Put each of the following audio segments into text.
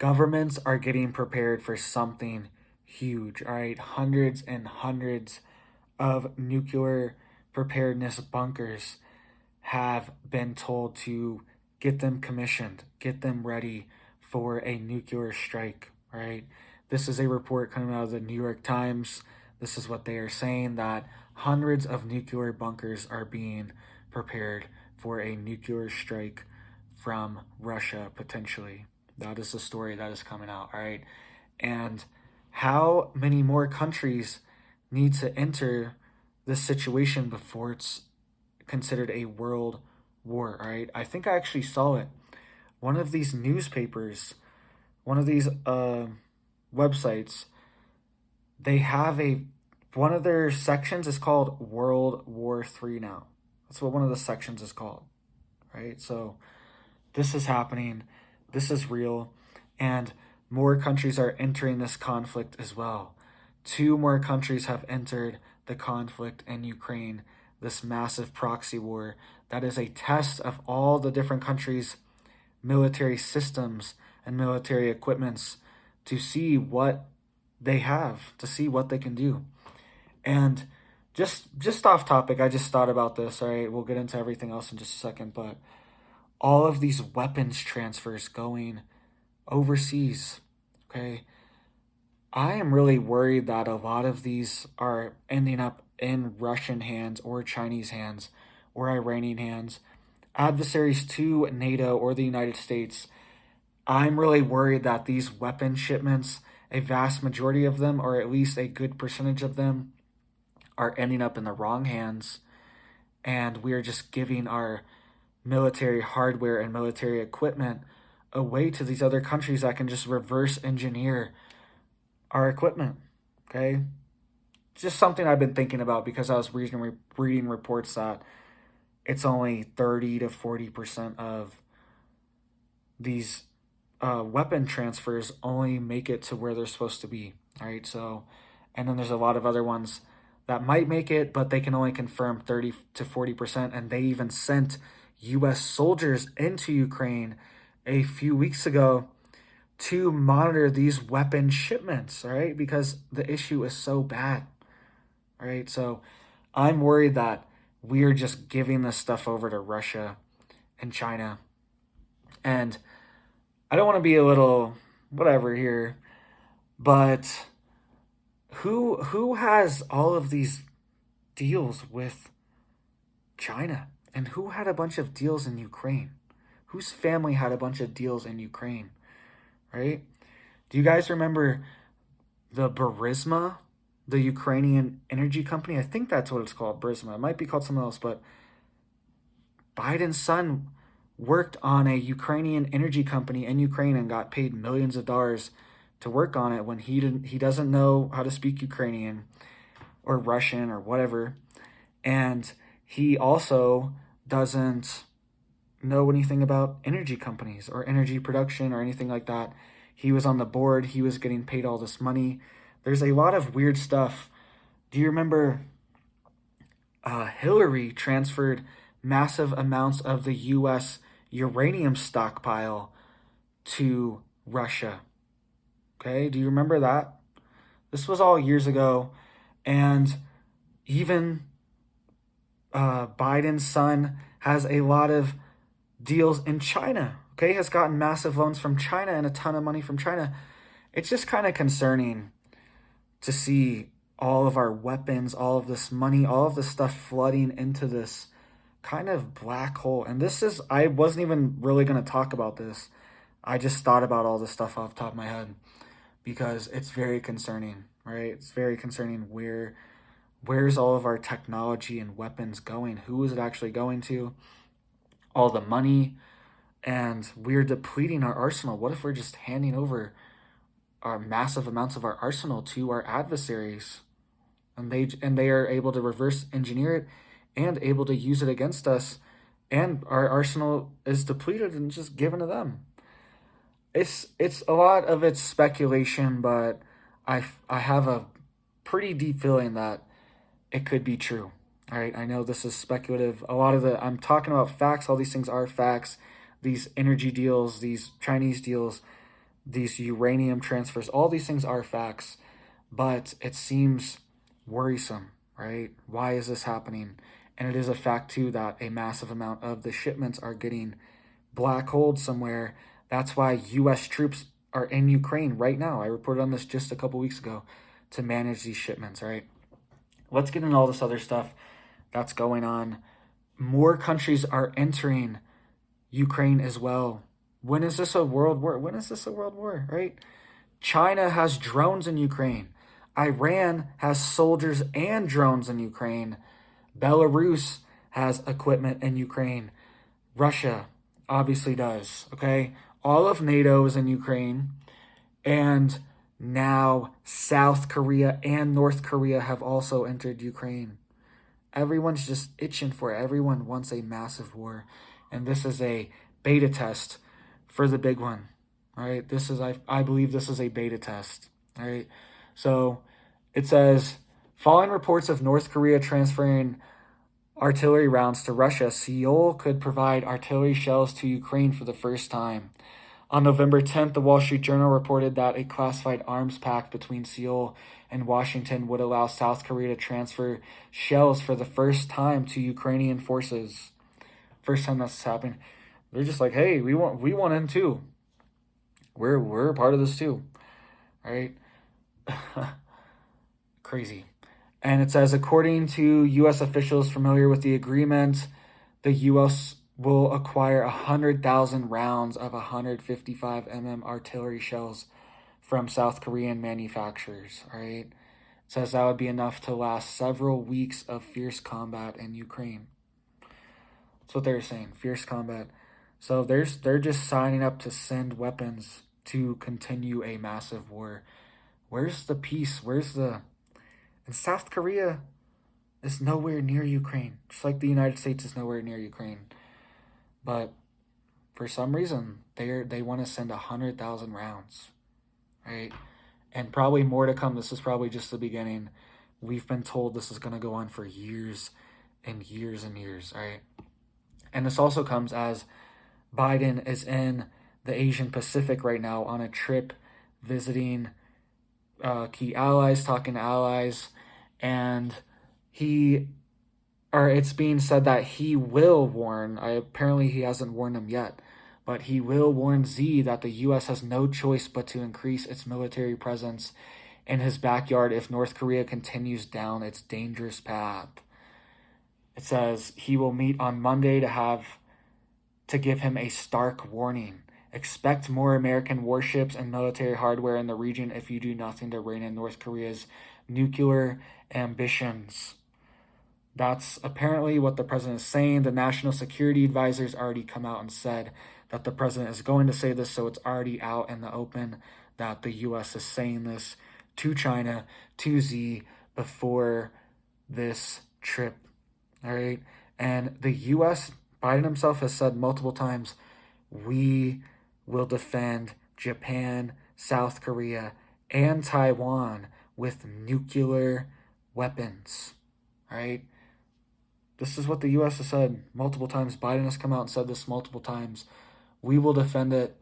Governments are getting prepared for something huge, all right? Hundreds and hundreds of nuclear preparedness bunkers have been told to get them commissioned, get them ready for a nuclear strike, right? This is a report coming out of the New York Times. This is what they are saying, that hundreds of nuclear bunkers are being prepared for a nuclear strike from Russia, potentially. That is the story that is coming out, all right? And how many more countries need to enter this situation before it's considered a world war, all right? I think I actually saw it. One of these newspapers, one of these websites, they have one of their sections is called World War III now. That's what one of the sections is called, right? So this is happening. This is real. And more countries are entering this conflict as well. 2 more countries have entered the conflict in Ukraine, this massive proxy war that is a test of all the different countries' military systems and military equipments to see what they have, to see what they can do. And just off topic, I just thought about this, all right? We'll get into everything else in just a second, but all of these weapons transfers going overseas, okay? I am really worried that a lot of these are ending up in Russian hands or Chinese hands or Iranian hands, adversaries to NATO or the United States. I'm really worried that these weapon shipments, a vast majority of them, or at least a good percentage of them, are ending up in the wrong hands, and we are just giving our military hardware and military equipment away to these other countries that can just reverse engineer our equipment, okay? Just something I've been thinking about because I was reading reports that it's only 30 to 40% of these weapon transfers only make it to where they're supposed to be, all right? So, and then there's a lot of other ones that might make it, but they can only confirm 30 to 40%, and they even sent U.S. soldiers into Ukraine a few weeks ago to monitor these weapon shipments, all right? Because the issue is so bad, all right? So I'm worried that we are just giving this stuff over to Russia and China. And I don't want to be a little whatever here, but who has all of these deals with China? And who had a bunch of deals in Ukraine? Whose family had a bunch of deals in Ukraine, right? Do you guys remember the Burisma, the Ukrainian energy company? I think that's what it's called, Burisma. It might be called something else, but Biden's son worked on a Ukrainian energy company in Ukraine and got paid millions of dollars to work on it when he doesn't know how to speak Ukrainian or Russian or whatever. And he also doesn't know anything about energy companies or energy production or anything like that. He was on the board. He was getting paid all this money. There's a lot of weird stuff. Do you remember Hillary transferred massive amounts of the U.S. uranium stockpile to Russia? Okay, do you remember that? This was all years ago. And even Biden's son has a lot of deals in China, okay? Has gotten massive loans from China and a ton of money from China. It's just kind of concerning to see all of our weapons, all of this money, all of this stuff flooding into this kind of black hole. And this is, I wasn't even really going to talk about this. I just thought about all this stuff off the top of my head because it's very concerning, right? It's very concerning where's all of our technology and weapons going? Who is it actually going to? All the money, and we're depleting our arsenal. What if we're just handing over our massive amounts of our arsenal to our adversaries, and they are able to reverse engineer it and able to use it against us, and our arsenal is depleted and just given to them? It's a lot of it's speculation, but I have a pretty deep feeling that it could be true. All right, I know this is speculative. I'm talking about facts. All these things are facts. These energy deals, these Chinese deals, these uranium transfers, all these things are facts, but it seems worrisome, right? Why is this happening? And it is a fact, too, that a massive amount of the shipments are getting black holed somewhere. That's why U.S. troops are in Ukraine right now. I reported on this just a couple weeks ago to manage these shipments, right? Let's get into all this other stuff that's going on. More countries are entering Ukraine as well. When is this a world war? When is this a world war, right? China has drones in Ukraine. Iran has soldiers and drones in Ukraine. Belarus has equipment in Ukraine. Russia obviously does, okay? All of NATO is in Ukraine. And now South Korea and North Korea have also entered Ukraine. Everyone's just itching for it. Everyone wants a massive war. And this is a beta test for the big one. All right. I believe this is a beta test. All right. So it says, following reports of North Korea transferring artillery rounds to Russia, Seoul could provide artillery shells to Ukraine for the first time. On November 10th, the Wall Street Journal reported that a classified arms pact between Seoul and Washington would allow South Korea to transfer shells for the first time to Ukrainian forces. First time that's happened. They're just like, hey, we want in too. We're a part of this too. All right? Crazy. And it says, according to U.S. officials familiar with the agreement, the U.S. will acquire 100,000 rounds of 155 mm artillery shells from South Korean manufacturers. All right, it says that would be enough to last several weeks of fierce combat in Ukraine. That's what they're saying, fierce combat. So they're just signing up to send weapons to continue a massive war. Where's the peace? And South Korea is nowhere near Ukraine, just like the United States is nowhere near Ukraine. But for some reason, they want to send 100,000 rounds, right? And probably more to come. This is probably just the beginning. We've been told this is going to go on for years and years and years, right? And this also comes as Biden is in the Asian Pacific right now on a trip visiting key allies, talking to allies, and it's being said that he will warn, apparently he hasn't warned them yet, but he will warn Xi that the U.S. has no choice but to increase its military presence in his backyard if North Korea continues down its dangerous path. It says he will meet on Monday to give him a stark warning. Expect more American warships and military hardware in the region if you do nothing to rein in North Korea's nuclear ambitions. That's apparently what the president is saying. The National Security Advisor's already come out and said that the president is going to say this, so it's already out in the open that the U.S. is saying this to China, to Xi, before this trip. All right? And the U.S., Biden himself has said multiple times, we will defend Japan, South Korea, and Taiwan with nuclear weapons. All right? This is what the U.S. has said multiple times. Biden has come out and said this multiple times. We will defend it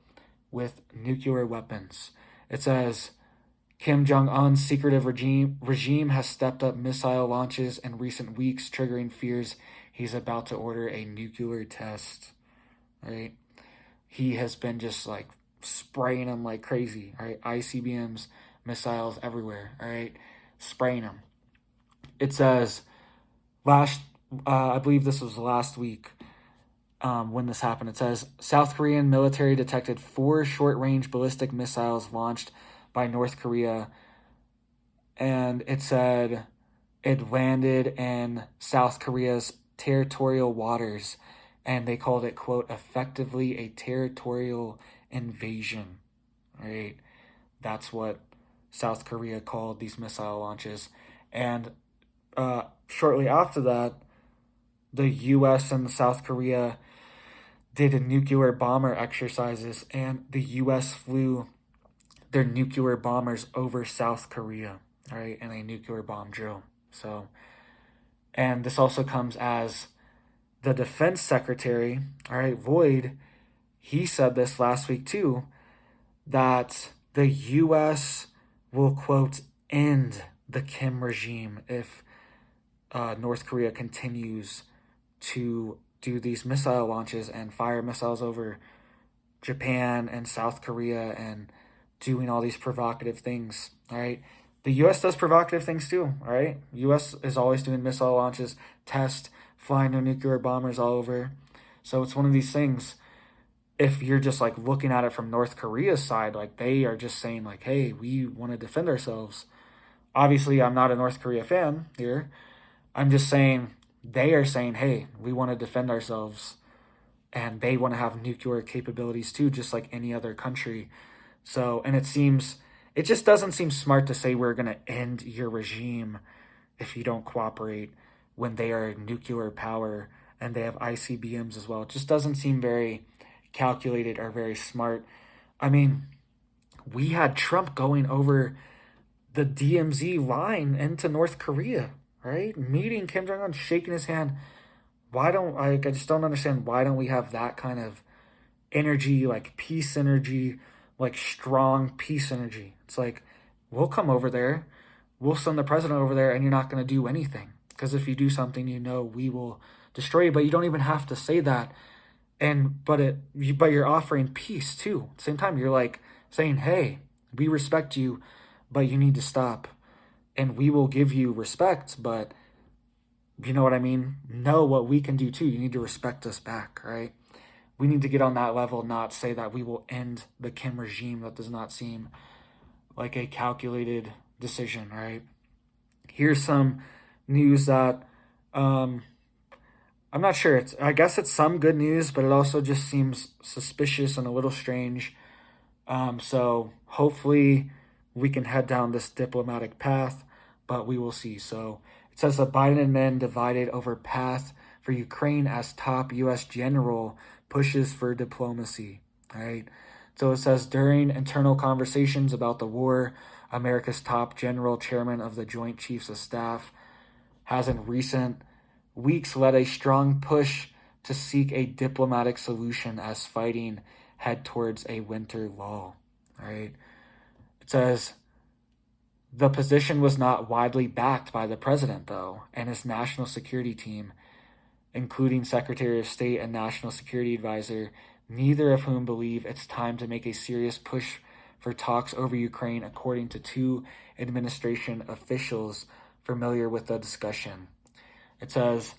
with nuclear weapons. It says, Kim Jong-un's secretive regime has stepped up missile launches in recent weeks, triggering fears he's about to order a nuclear test. Right? He has been just like spraying them like crazy. Right? ICBMs, missiles everywhere. All right? Spraying them. It says, I believe this was last week when this happened. It says, South Korean military detected 4 short-range ballistic missiles launched by North Korea. And it said it landed in South Korea's territorial waters. And they called it, quote, effectively a territorial invasion. Right? That's what South Korea called these missile launches. And shortly after that, the U.S. and South Korea did nuclear bomber exercises, and the U.S. flew their nuclear bombers over South Korea, all right, in a nuclear bomb drill. So, and this also comes as the defense secretary, all right, Lloyd, he said this last week too, that the U.S. will, quote, end the Kim regime if North Korea continues to do these missile launches and fire missiles over Japan and South Korea and doing all these provocative things. All right. The U.S. does provocative things too. All right. U.S. is always doing missile launches, test, flying their nuclear bombers all over. So it's one of these things. If you're just like looking at it from North Korea's side, like they are just saying like, hey, we want to defend ourselves. Obviously, I'm not a North Korea fan here. I'm just saying they are saying, hey, we want to defend ourselves. And they want to have nuclear capabilities too, just like any other country. So, and it just doesn't seem smart to say we're going to end your regime if you don't cooperate when they are nuclear power and they have ICBMs as well. It just doesn't seem very calculated or very smart. I mean, we had Trump going over the DMZ line into North Korea, right? Meeting Kim Jong-un, shaking his hand. I just don't understand, why don't we have that kind of energy, like peace energy, like strong peace energy? It's like, we'll come over there, we'll send the president over there, and you're not going to do anything. Because if you do something, we will destroy you. But you don't even have to say that. But you're offering peace too. At the same time, you're like saying, hey, we respect you, but you need to stop. And we will give you respect, but you know what I mean? Know what we can do too. You need to respect us back, right? We need to get on that level, not say that we will end the Kim regime. That does not seem like a calculated decision, right? Here's some news that I'm not sure. I guess it's some good news, but it also just seems suspicious and a little strange. So hopefully we can head down this diplomatic path, but we will see. So it says the Biden admin divided over path for Ukraine as top U.S. general pushes for diplomacy, right? So it says during internal conversations about the war, America's top general, chairman of the Joint Chiefs of Staff, has in recent weeks led a strong push to seek a diplomatic solution as fighting head towards a winter lull, right? It says the position was not widely backed by the president, though, and his national security team, including Secretary of State and National Security Advisor, neither of whom believe it's time to make a serious push for talks over Ukraine, according to two administration officials familiar with the discussion. It says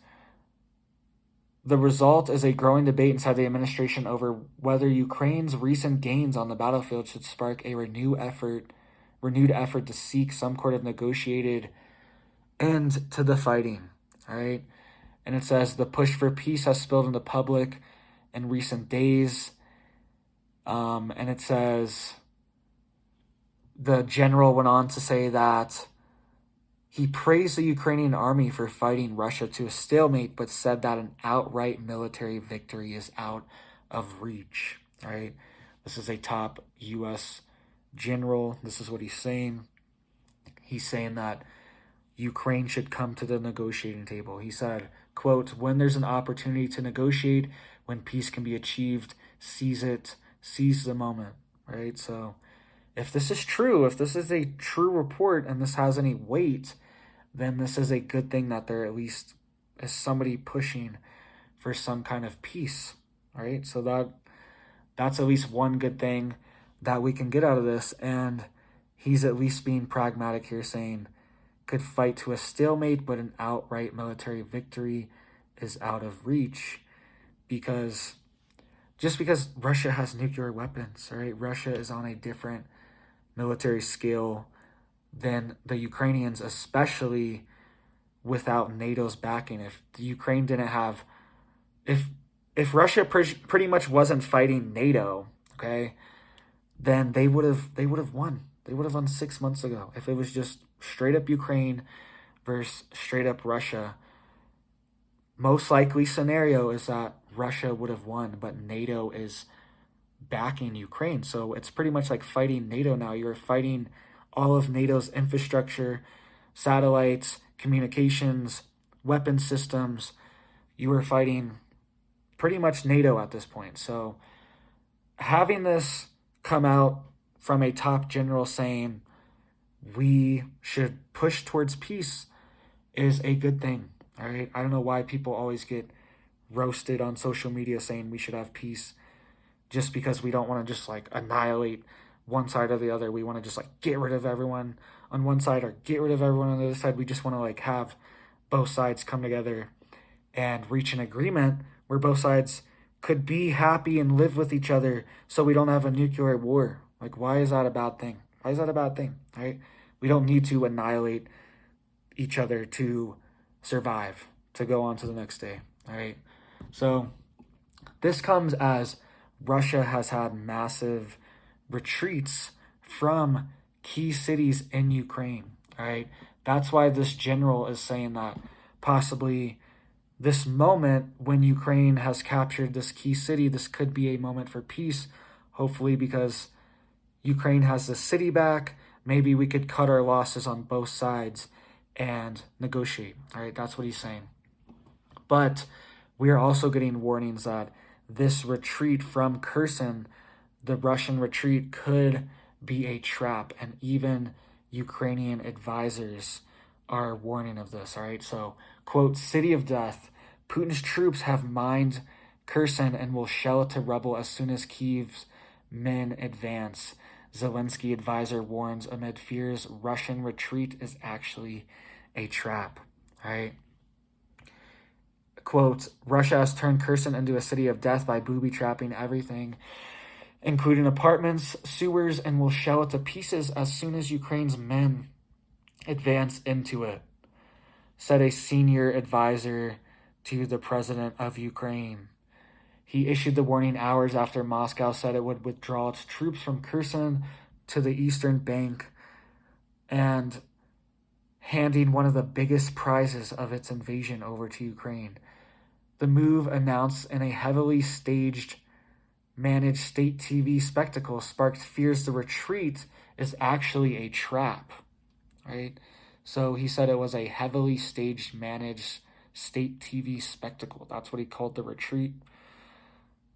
the result is a growing debate inside the administration over whether Ukraine's recent gains on the battlefield should spark a renewed effort to seek some sort of negotiated end to the fighting, all right? And it says the push for peace has spilled into public in recent days. And it says the general went on to say that he praised the Ukrainian army for fighting Russia to a stalemate, but said that an outright military victory is out of reach, right? This is a top U.S. general. This is what he's saying. He's saying that Ukraine should come to the negotiating table. He said, quote, when there's an opportunity to negotiate, when peace can be achieved, seize it, seize the moment, right? So if this is true, if this is a true report and this has any weight, then this is a good thing that there at least is somebody pushing for some kind of peace, right? So that's at least one good thing that we can get out of this. And he's at least being pragmatic here, saying could fight to a stalemate, but an outright military victory is out of reach because Russia has nuclear weapons, right? Russia is on a different military scale than the Ukrainians, especially without NATO's backing. If the Ukraine didn't have, if Russia pretty much wasn't fighting NATO, okay, then they would have won. They would have won 6 months ago. If it was just straight up Ukraine versus straight up Russia, most likely scenario is that Russia would have won, but NATO is backing Ukraine. So it's pretty much like fighting NATO now. You're fighting all of NATO's infrastructure, satellites, communications, weapon systems. You are fighting pretty much NATO at this point. So having this come out from a top general saying we should push towards peace is a good thing. All right. I don't know why people always get roasted on social media saying we should have peace just because we don't want to just like annihilate one side or the other. We want to just like get rid of everyone on one side or get rid of everyone on the other side. We just want to like have both sides come together and reach an agreement where both sides could be happy and live with each other so we don't have a nuclear war. Like, why is that a bad thing? Why is that a bad thing? Right? We don't need to annihilate each other to survive, to go on to the next day. All right. So this comes as Russia has had massive retreats from key cities in Ukraine. All right. That's why this general is saying that possibly this moment when Ukraine has captured this key city, this could be a moment for peace, hopefully, because Ukraine has the city back. Maybe we could cut our losses on both sides and negotiate. All right, that's what he's saying. But we are also getting warnings that this retreat from Kherson, the Russian retreat, could be a trap, and even Ukrainian advisors are warning of this. All right, so quote, "City of Death, Putin's troops have mined Kherson and will shell it to rubble as soon as Kyiv's men advance," Zelensky advisor warns amid fears Russian retreat is actually a trap. All right. Quote, "Russia has turned Kherson into a city of death by booby-trapping everything, including apartments, sewers, and will shell it to pieces as soon as Ukraine's men advance into it," said a senior advisor to the president of Ukraine. He issued the warning hours after Moscow said it would withdraw its troops from Kherson to the eastern bank and handing one of the biggest prizes of its invasion over to Ukraine. The move, announced in a heavily managed state TV spectacle, sparked fears the retreat is actually a trap. Right? So he said it was a heavily managed state TV spectacle. That's what he called the retreat.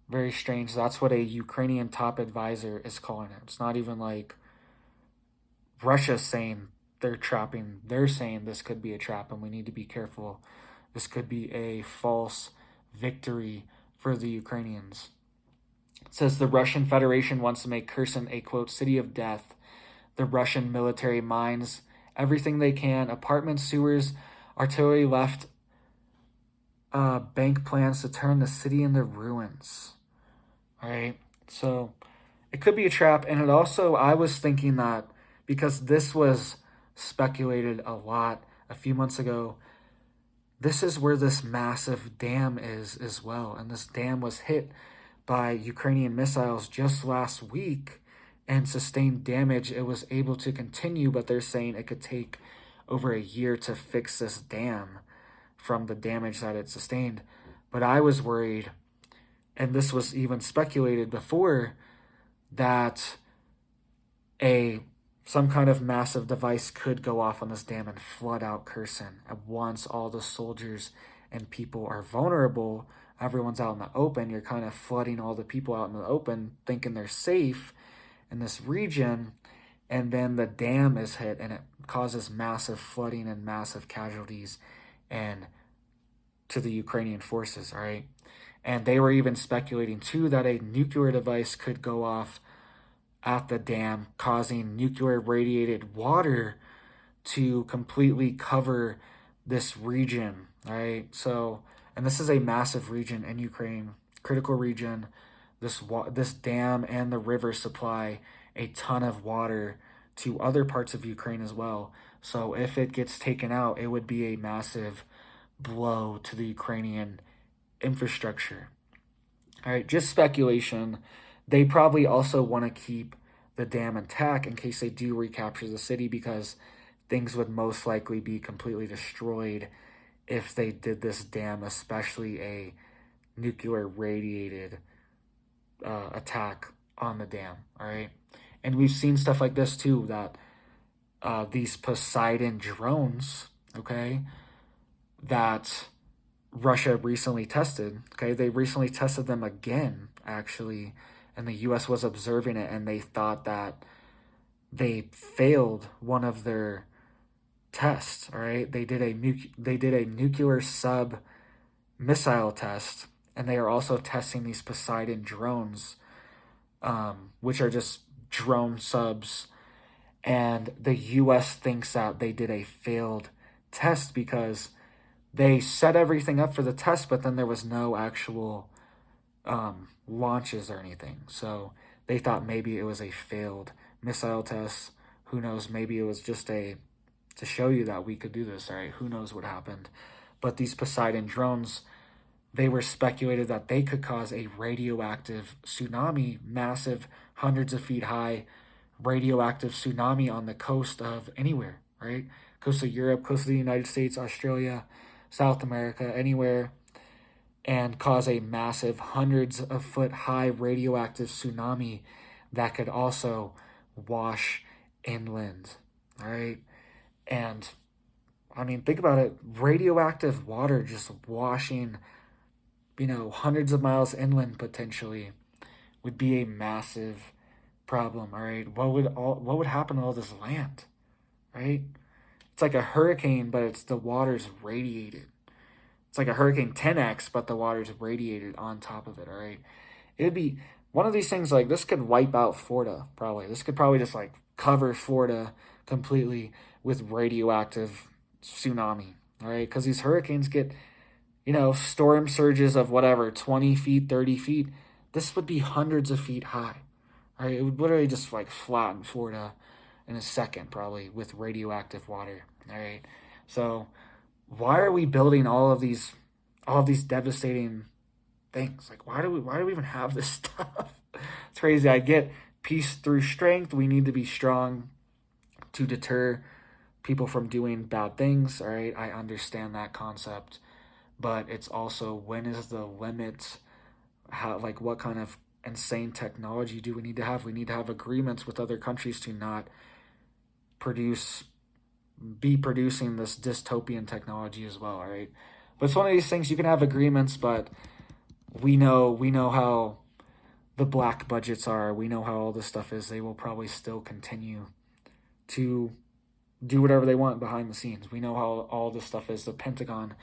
Very strange. That's what a Ukrainian top advisor is calling it. It's not even like Russia's saying they're trapping. They're saying this could be a trap and we need to be careful. This could be a false victory for the Ukrainians. It says the Russian Federation wants to make Kherson a, quote, "city of death." The Russian military mines everything they can, apartments, sewers, artillery left, bank plans to turn the city into ruins. All right, so it could be a trap. And it also, I was thinking that because this was speculated a lot a few months ago, this is where this massive dam is as well. And this dam was hit by Ukrainian missiles just last week and sustained damage. It was able to continue, but they're saying it could take over a year to fix this dam from the damage that it sustained. But I was worried, and this was even speculated before, that some kind of massive device could go off on this dam and flood out Kherson. And once all the soldiers and people are vulnerable, everyone's out in the open, you're kind of flooding all the people out in the open, thinking they're safe in this region, and then the dam is hit and it causes massive flooding and massive casualties and to the Ukrainian forces, all right? And they were even speculating too that a nuclear device could go off at the dam, causing nuclear radiated water to completely cover this region, all right? So, and this is a massive region in Ukraine, critical region. This dam and the river supply a ton of water to other parts of Ukraine as well. So if it gets taken out, it would be a massive blow to the Ukrainian infrastructure. All right, just speculation. They probably also want to keep the dam intact in case they do recapture the city, because things would most likely be completely destroyed if they did this dam, especially a nuclear radiated attack on the dam, all right? And we've seen stuff like this too, that these Poseidon drones, okay, that Russia recently tested, okay, they recently tested them again, actually, and the U.S. was observing it, and they thought that they failed one of their tests. All right, they did a nuclear sub missile test, and they are also testing these Poseidon drones, which are just drone subs. And the U.S. thinks that they did a failed test because they set everything up for the test, but then there was no actual launches or anything. So they thought maybe it was a failed missile test. Who knows? Maybe it was just to show you that we could do this. All right, who knows what happened? But these Poseidon drones, they were speculated that they could cause a radioactive tsunami, massive, hundreds of feet high radioactive tsunami on the coast of anywhere, right? Coast of Europe, coast of the United States, Australia, South America, anywhere, and cause a massive, hundreds of foot high radioactive tsunami that could also wash inland, right? And I mean, think about it, radioactive water just washing, hundreds of miles inland potentially would be a massive problem, all right? What would happen to all this land, right? It's like a hurricane, but the water's radiated. It's like a hurricane 10x, but the water's radiated on top of it, all right? It would be one of these things like this could wipe out Florida, probably. This could probably just like cover Florida completely with radioactive tsunami, all right? Because these hurricanes get, storm surges of whatever, 20 feet, 30 feet. This would be hundreds of feet high, all right? It would literally just like flatten Florida in a second, probably, with radioactive water, all right? So why are we building all of these devastating things? Like, why do we even have this stuff? It's crazy. I get peace through strength. We need to be strong to deter people from doing bad things, all right? I understand that concept, but it's also, when is the limit? How, like, what kind of insane technology do we need to have? We need to have agreements with other countries to not be producing this dystopian technology as well, all right? But it's one of these things, you can have agreements, but we know how the black budgets are. We know how all this stuff is. They will probably still continue to do whatever they want behind the scenes. We know how all this stuff is. The Pentagon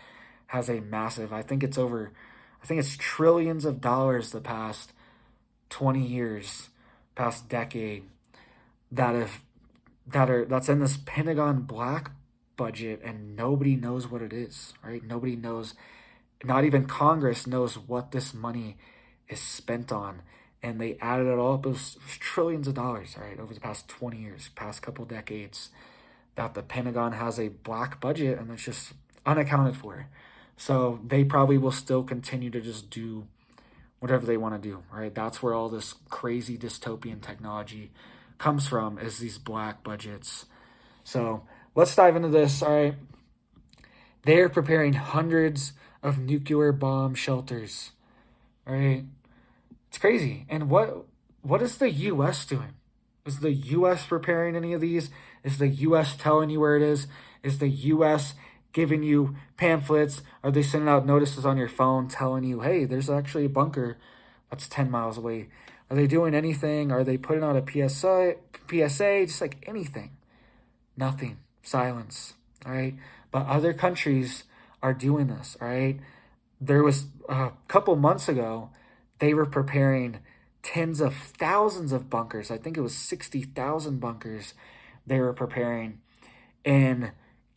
has a massive, I think it's trillions of dollars the past 20 years, past decade, that's in this Pentagon black budget, and nobody knows what it is, right? Nobody knows, not even Congress knows what this money is spent on. And they added it all up. It was trillions of dollars, right, over the past 20 years, past couple decades, that the Pentagon has a black budget, and it's just unaccounted for. So they probably will still continue to just do whatever they want to do, right? That's where all this crazy dystopian technology comes from, is these black budgets. So let's dive into this, all right? They're preparing hundreds of nuclear bomb shelters, all right? It's crazy. And what is the U.S. doing? Is the U.S. preparing any of these? Is the U.S. telling you where it is? Is the U.S. giving you pamphlets? Are they sending out notices on your phone telling you, hey, there's actually a bunker that's 10 miles away? Are they doing anything? Are they putting out a PSA, just like anything? Nothing. Silence, all right? But other countries are doing this, all right? There was a couple months ago, they were preparing tens of thousands of bunkers. I think it was 60,000 bunkers they were preparing in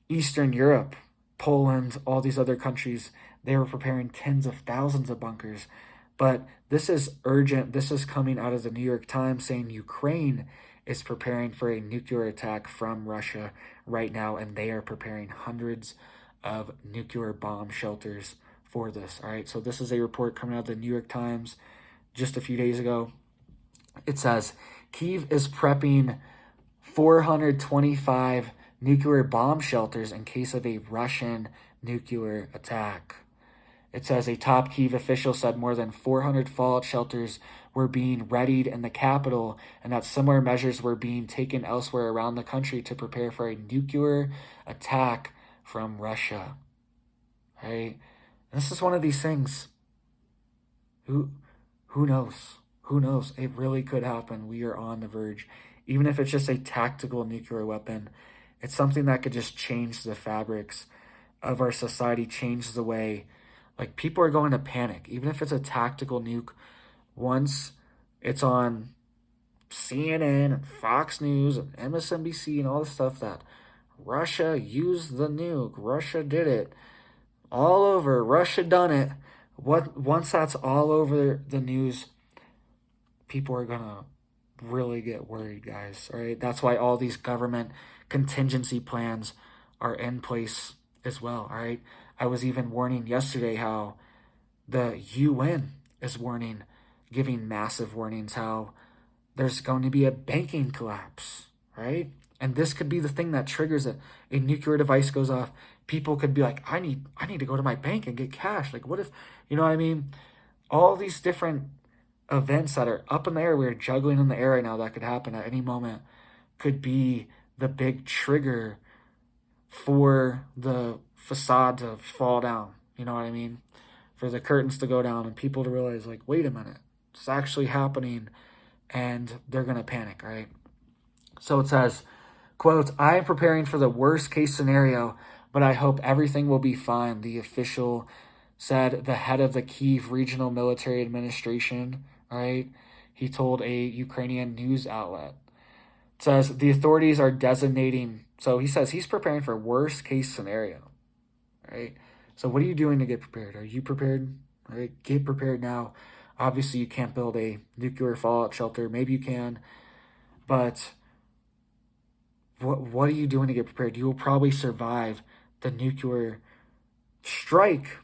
Eastern Europe, Poland, all these other countries. They were preparing tens of thousands of bunkers. But this is urgent. This is coming out of the New York Times, saying Ukraine is preparing for a nuclear attack from Russia right now, and they are preparing hundreds of nuclear bomb shelters for this. All right, so this is a report coming out of the New York Times just a few days ago. It says Kyiv is prepping 425 nuclear bomb shelters in case of a Russian nuclear attack. It says a top Kyiv official said more than 400 fallout shelters were being readied in the capital, and that similar measures were being taken elsewhere around the country to prepare for a nuclear attack from Russia. Right? And this is one of these things. Who knows? Who knows? It really could happen. We are on the verge. even if it's just a tactical nuclear weapon, it's something that could just change the fabrics of our society, change the way, like, people are going to panic, even if it's a tactical nuke. Once it's on CNN and Fox News and MSNBC and all the stuff that Russia used the nuke, Russia did it, all over, Russia done it. Once that's all over the news, people are gonna really get worried, guys. All right, that's why all these government contingency plans are in place as well. All right, I was even warning yesterday how the UN is warning, giving massive warnings, how there's going to be a banking collapse, right? And this could be the thing that triggers it. A nuclear device goes off. People could be like, I need to go to my bank and get cash. Like, what if, you know what I mean? All these different events that are up in the air, we're juggling in the air right now, that could happen at any moment, could be the big trigger for the facade to fall down. You know what I mean? For the curtains to go down and people to realize, like, wait a minute, it's actually happening, and they're going to panic, right? So it says, quote, I am preparing for the worst case scenario, but I hope everything will be fine, the official said, the head of the Kyiv Regional Military Administration, right? He told a Ukrainian news outlet. It says, the authorities are designating, so he says he's preparing for worst case scenario, right? So what are you doing to get prepared? Are you prepared? All right, get prepared now. Obviously, you can't build a nuclear fallout shelter. Maybe you can, but what are you doing to get prepared? You will probably survive the nuclear strike,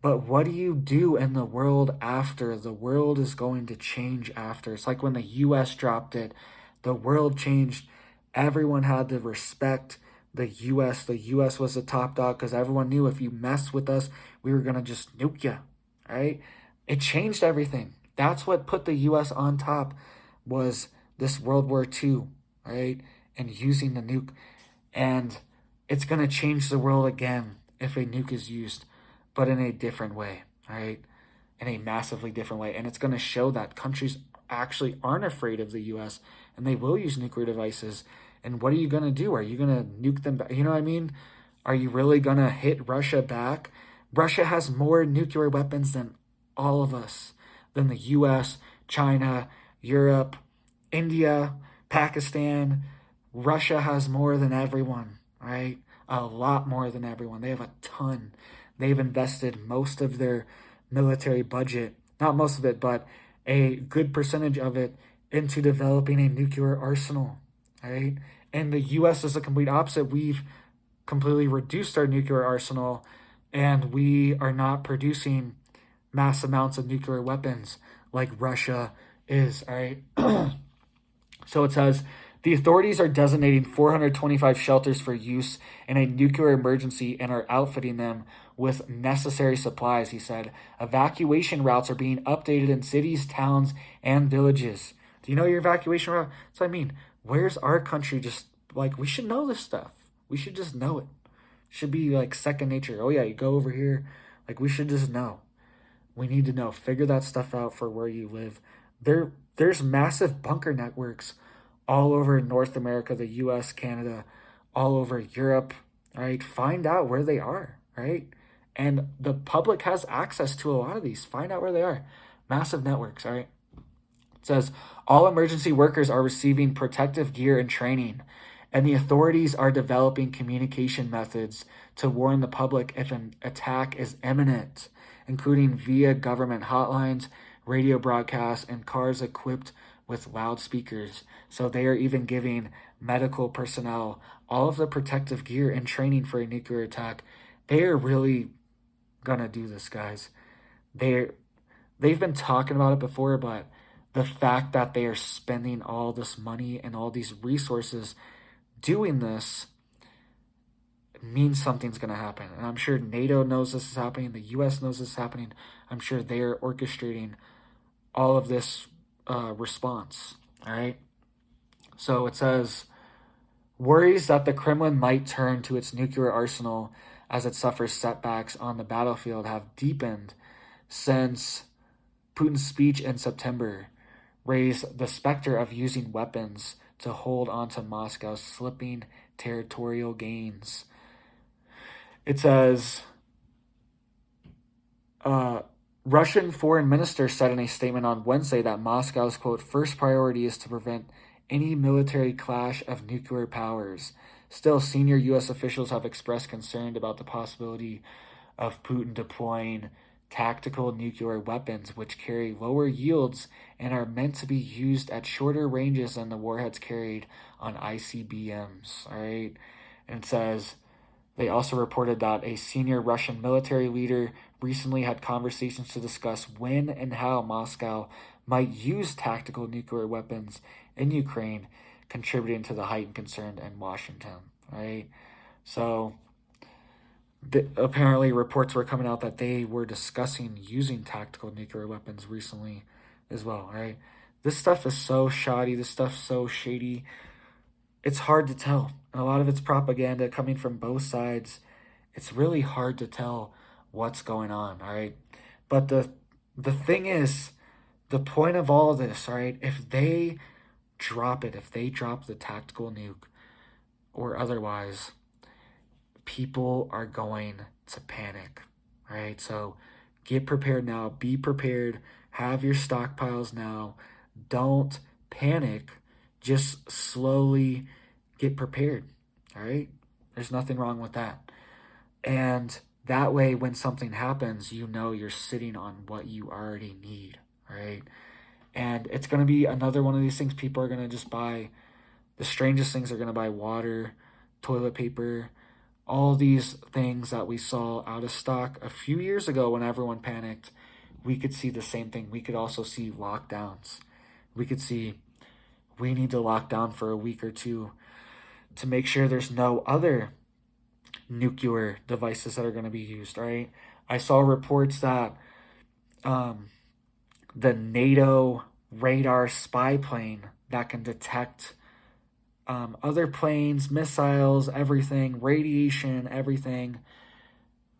but what do you do in the world after? The world is going to change after. It's like when the U.S. dropped it, the world changed. Everyone had to respect the U.S. The U.S. was the top dog because everyone knew if you messed with us, we were going to just nuke you, right? It changed everything. That's what put the U.S. on top, was this World War II, right? And using the nuke. And it's going to change the world again if a nuke is used, but in a different way, right? In a massively different way. And it's going to show that countries actually aren't afraid of the U.S. and they will use nuclear devices. And what are you going to do? Are you going to nuke them back? You know what I mean? Are you really going to hit Russia back? Russia has more nuclear weapons than all of us, than the U.S., China, Europe, India, Pakistan. Russia has more than everyone, right? A lot more than everyone. They have a ton. They've invested most of their military budget, not most of it, but a good percentage of it, into developing a nuclear arsenal, right? And the U.S. is the complete opposite. We've completely reduced our nuclear arsenal, and we are not producing mass amounts of nuclear weapons like Russia is, all right? So it says, the authorities are designating 425 shelters for use in a nuclear emergency and are outfitting them with necessary supplies, he said. Evacuation routes are being updated in cities, towns, and villages. Do you know your evacuation route? That's what I mean. Where's our country just, like, we should know this stuff. We should just know it. Should be like second nature. Oh yeah, you go over here. Like, we should just know. We need to know. Figure that stuff out for where you live. There's massive bunker networks all over North America, the US, Canada, all over Europe, right? Find out where they are, right? And the public has access to a lot of these. Find out where they are. Massive networks, all right? It says, all emergency workers are receiving protective gear and training, and the authorities are developing communication methods to warn the public if an attack is imminent, including via government hotlines, radio broadcasts, and cars equipped with loudspeakers. So they are even giving medical personnel all of the protective gear and training for a nuclear attack. They are really gonna do this, guys. They've been talking about it before, but the fact that they are spending all this money and all these resources doing this means something's going to happen. And I'm sure NATO knows this is happening. The U.S. knows this is happening. I'm sure they're orchestrating all of this response. All right. So it says, worries that the Kremlin might turn to its nuclear arsenal as it suffers setbacks on the battlefield have deepened since Putin's speech in September. raise the specter of using weapons to hold onto Moscow's slipping territorial gains. It says, Russian foreign minister said in a statement on Wednesday that Moscow's, quote, first priority is to prevent any military clash of nuclear powers. Still, senior U.S. officials have expressed concern about the possibility of Putin deploying tactical nuclear weapons, which carry lower yields and are meant to be used at shorter ranges than the warheads carried on ICBMs. All right. And it says, they also reported that a senior Russian military leader recently had conversations to discuss when and how Moscow might use tactical nuclear weapons in Ukraine, contributing to the heightened concern in Washington. Right. So apparently reports were coming out that they were discussing using tactical nuclear weapons recently as well, right? This stuff is so shoddy. This stuff's so shady. It's hard to tell. And a lot of it's propaganda coming from both sides. It's really hard to tell what's going on, all right? But the thing is, the point of all of this, all right, if they drop it, if they drop the tactical nuke or otherwise, people are going to panic, right? So get prepared now. Be prepared. Have your stockpiles now. Don't panic. Just slowly get prepared, all right? There's nothing wrong with that. And that way, when something happens, you know you're sitting on what you already need, right? And it's going to be another one of these things. People are going to just buy, the strangest things are going to buy water, toilet paper, all these things that we saw out of stock a few years ago when everyone panicked. We could see the same thing. We could also see lockdowns. We could see we need to lock down for a week or two to make sure there's no other nuclear devices that are going to be used, right? I saw reports that the NATO radar spy plane that can detect other planes, missiles, everything, radiation, everything,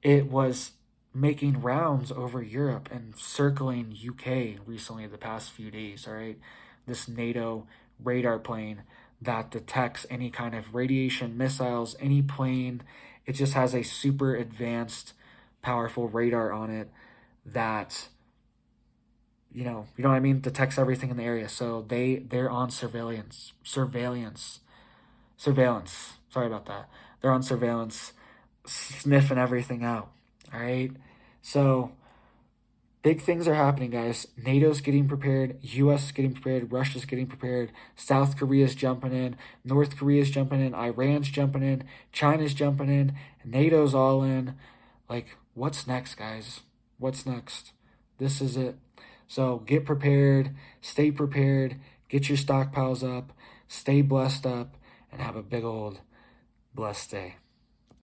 it was making rounds over Europe and circling UK recently the past few days, all right? This NATO radar plane that detects any kind of radiation, missiles, any plane. It just has a super advanced, powerful radar on it that, you know what I mean, detects everything in the area. So they're on surveillance. Sorry about that. They're on surveillance, sniffing everything out. All right. So big things are happening, guys. NATO's getting prepared. U.S. is getting prepared. Russia's getting prepared. South Korea's jumping in. North Korea's jumping in. Iran's jumping in. China's jumping in. NATO's all in. Like, what's next, guys? What's next? This is it. So get prepared. Stay prepared. Get your stockpiles up. Stay blessed up. And have a big old blessed day.